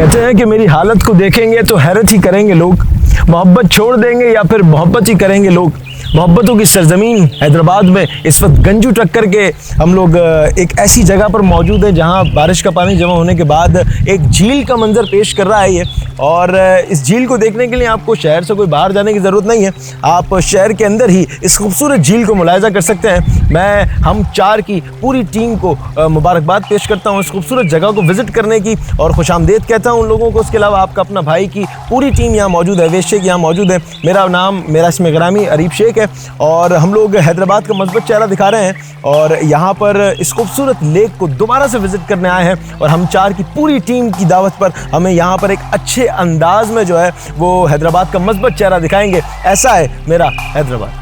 कहते हैं कि मेरी हालत को देखेंगे तो हैरत ही करेंगे लोग, मोहब्बत छोड़ देंगे या फिर मोहब्बत ही करेंगे लोग। मोहब्बतों की सरजमीन हैदराबाद में इस वक्त गंजू टक्कर के हम लोग एक ऐसी जगह पर मौजूद है जहां बारिश का पानी जमा होने के बाद एक झील का मंजर पेश कर रहा है ये। और इस झील को देखने के लिए आपको शहर से कोई बाहर जाने की ज़रूरत नहीं है, आप शहर के अंदर ही इस खूबसूरत झील को मुलाहिजा कर सकते हैं। मैं हम चार की पूरी टीम को मुबारकबाद पेश करता हूँ इस खूबसूरत जगह को विज़िट करने की और खुशामदीद कहता हूँ उन लोगों को। उसके अलावा आपका अपना भाई की पूरी टीम यहाँ मौजूद है, अवैस शेख यहाँ मौजूद है। मेरा इसमें ग्रामी अरीफ शेख है और हम लोग हैदराबाद का मस्बत चेहरा दिखा रहे हैं और यहाँ पर इस खूबसूरत लेक को दोबारा से विज़िट करने आए हैं। और हम चार की पूरी टीम की दावत पर हमें यहाँ पर एक अच्छे अंदाज में जो है वो हैदराबाद का मस्बत चेहरा दिखाएंगे। ऐसा है मेरा हैदराबाद।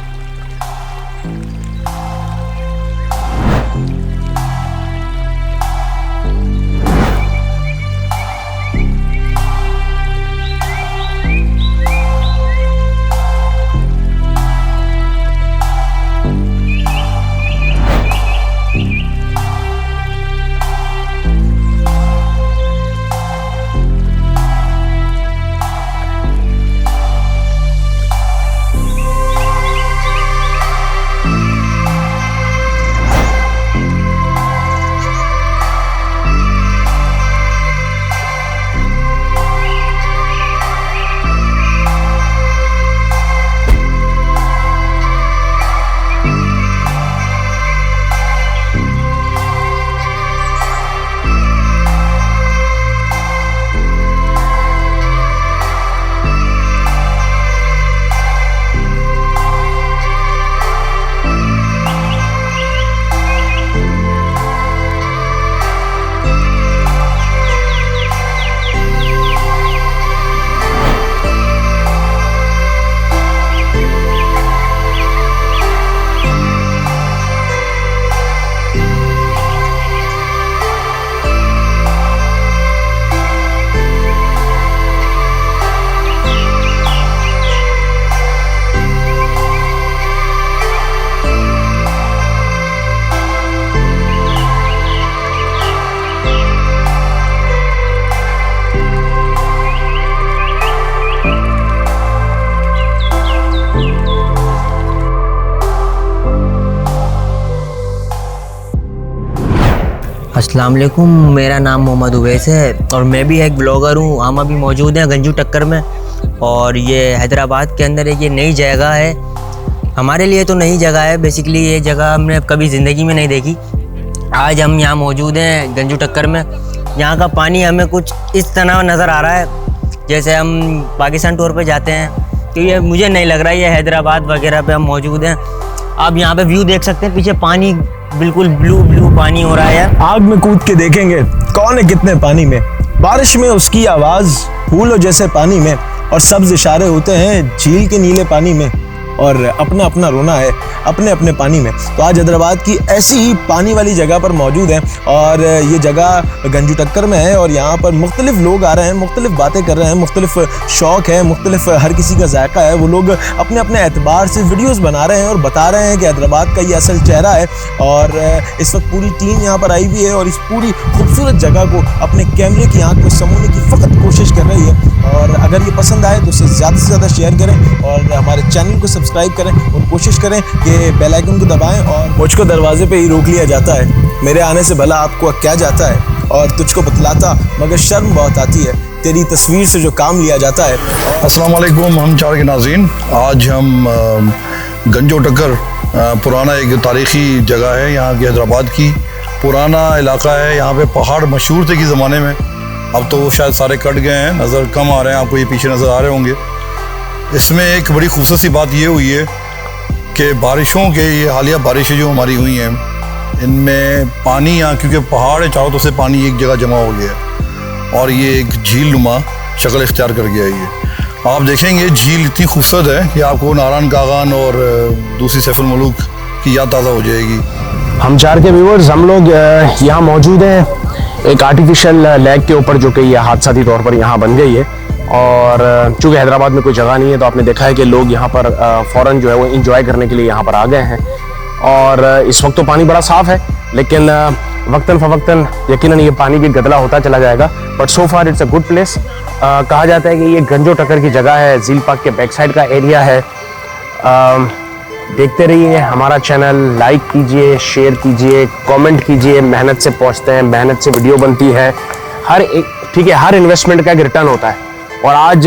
अस्सलाम वालेकुम, मेरा नाम मोहम्मद अवैस है और मैं भी एक ब्लॉगर हूँ। हम अभी मौजूद हैं गंजू टक्कर में और ये हैदराबाद के अंदर एक ये नई जगह है। हमारे लिए तो नई जगह है, बेसिकली ये जगह हमने कभी ज़िंदगी में नहीं देखी। आज हम यहाँ मौजूद हैं गंजू टक्कर में। यहाँ का पानी हमें कुछ इस तरह नज़र आ रहा है जैसे हम पाकिस्तान टूर पर जाते हैं, तो ये मुझे नहीं लग रहा है ये हैदराबाद वगैरह पे हम मौजूद हैं। आप यहाँ पे व्यू देख सकते हैं, पीछे पानी बिल्कुल ब्लू पानी हो रहा है। आग में कूद के देखेंगे कौन है कितने पानी में, बारिश में उसकी आवाज़ फूलों जैसे पानी में और सब्ज इशारे होते हैं झील के नीले पानी में और अपना अपना रोना है अपने अपने पानी में। तो आज हैदराबाद की ऐसी ही पानी वाली जगह पर मौजूद हैं और ये जगह गंजू टक्कर में है और यहाँ पर मुख्तलिफ लोग आ रहे हैं, मुख्तलिफ बातें कर रहे हैं, मुख्तलिफ शौक़ है, मुख्तलिफ हर किसी का जायका है। वो लोग अपने अपने एतबार से वीडियोज़ बना रहे हैं और बता रहे हैं कि हैदराबाद का ये असल चेहरा है। और इस वक्त पूरी टीम यहाँ पर आई हुई है और इस पूरी खूबसूरत जगह को अपने कैमरे की आँख में समूने की फ़कत कोशिश कर रही है। और अगर ये पसंद आए तो उसे ज़्यादा से ज़्यादा शेयर करें और हमारे चैनल को सब्सक्राइब करें और कोशिश करें कि बेल आइकन को दबाएं। और मुझको दरवाजे पे ही रोक लिया जाता है, मेरे आने से भला आपको क्या जाता है और तुझको बतलाता मगर शर्म बहुत आती है तेरी तस्वीर से जो काम लिया जाता है। अस्सलाम वालेकुम हम चार के नाज़रीन, आज हम गंजू टक्कर पुराना एक तारीख़ी जगह है यहाँ की, हैदराबाद की पुराना इलाका है। यहाँ पे पहाड़ मशहूर थे कि ज़माने में, अब तो वो शायद सारे कट गए हैं, नज़र कम आ रहे हैं, आपको ये पीछे नज़र आ रहे होंगे। इसमें एक बड़ी खूबसूरत सी बात ये हुई है कि बारिशों के ये हालिया बारिशें जो हमारी हुई हैं इनमें पानी यहाँ, क्योंकि पहाड़ है चारों तरफ से पानी एक जगह जमा हो गया है और ये एक झील नुमा शक्ल इख्तियार कर गया है। ये आप देखेंगे झील इतनी खूबसूरत है कि आपको नारायण कागान और दूसरी सैफुल मुल्क की याद ताज़ा हो जाएगी। हम चार के व्यूअर्स, हम लोग यहाँ मौजूद हैं एक आर्टिफिशियल लेक के ऊपर जो कि ये हादसाती तौर पर यहाँ बन गई है। और चूँकि हैदराबाद में कोई जगह नहीं है तो आपने देखा है कि लोग यहाँ पर फ़ौरन जो है वो इंजॉय करने के लिए यहाँ पर आ गए हैं। और इस वक्त तो पानी बड़ा साफ़ है, लेकिन वक्तन फ़वक्तन यकीनन ये पानी भी गदला होता चला जाएगा, but so far it's a good place. कहा जाता है कि ये गंजो टक्कर की जगह है, झील पार्क के बैक साइड का एरिया है। देखते रहिए हमारा चैनल, लाइक कीजिए, शेयर कीजिए, कमेंट कीजिए। मेहनत से पहुंचते हैं, मेहनत से वीडियो बनती है, हर एक ठीक है, हर इन्वेस्टमेंट का एक रिटर्न होता है और आज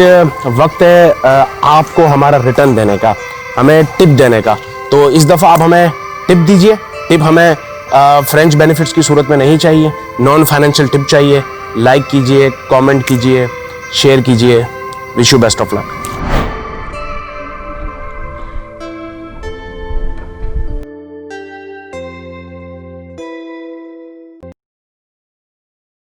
वक्त है आपको हमारा रिटर्न देने का, हमें टिप देने का। तो इस दफ़ा आप हमें टिप दीजिए। टिप हमें फ्रेंच बेनिफिट्स की सूरत में नहीं चाहिए, नॉन फाइनेंशियल टिप चाहिए। लाइक कीजिए, कमेंट कीजिए, शेयर कीजिए। Wish you best of luck.